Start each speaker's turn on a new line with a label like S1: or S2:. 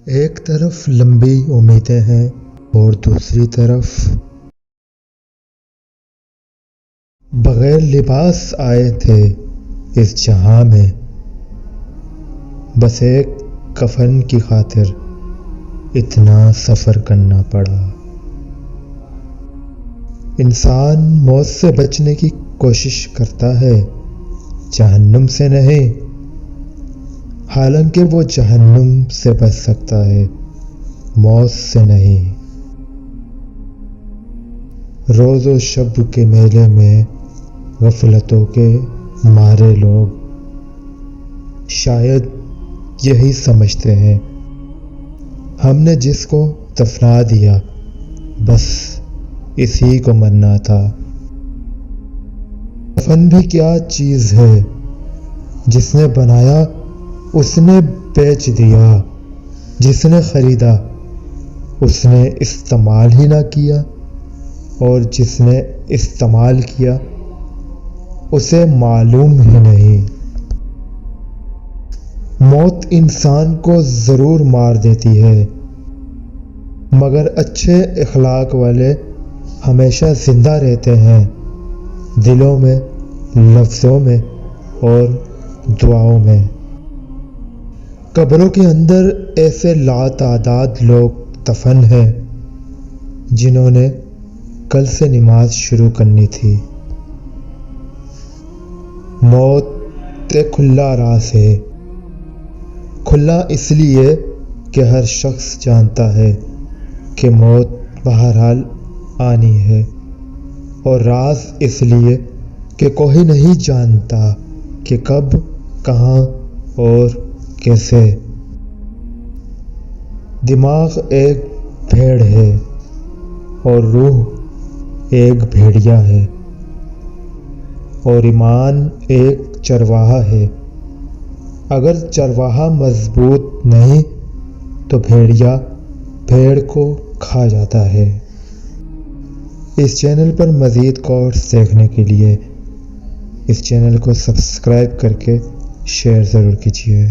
S1: ایک طرف لمبی امیدیں ہیں اور دوسری طرف بغیر لباس آئے تھے اس جہاں میں، بس ایک کفن کی خاطر اتنا سفر کرنا پڑا۔ انسان موت سے بچنے کی کوشش کرتا ہے، جہنم سے نہیں، حالانکہ وہ جہنم سے بچ سکتا ہے، موت سے نہیں۔ روز و شب کے میلے میں غفلتوں کے مارے لوگ شاید یہی سمجھتے ہیں ہم نے جس کو دفنا دیا بس اسی کو مرنا تھا۔ کفن بھی کیا چیز ہے، جس نے بنایا اس نے بیچ دیا، جس نے خریدا اس نے استعمال ہی نہ کیا، اور جس نے استعمال کیا اسے معلوم ہی نہیں۔ موت انسان کو ضرور مار دیتی ہے، مگر اچھے اخلاق والے ہمیشہ زندہ رہتے ہیں، دلوں میں، لفظوں میں اور دعاؤں میں۔ قبروں کے اندر ایسے لاتعداد لوگ دفن ہیں جنہوں نے کل سے نماز شروع کرنی تھی۔ موت ایک کھلا راز ہے، کھلا اس لیے کہ ہر شخص جانتا ہے کہ موت بہرحال آنی ہے، اور راز اس لیے کہ کوئی نہیں جانتا کہ کب، کہاں اور کیسے۔ دماغ ایک بھیڑ ہے اور روح ایک بھیڑیا ہے، اور ایمان ایک چرواہا ہے۔ اگر چرواہا مضبوط نہیں تو بھیڑیا بھیڑ کو کھا جاتا ہے۔ اس چینل پر مزید کورس دیکھنے کے لیے اس چینل کو سبسکرائب کر کے شیئر ضرور کیجیے۔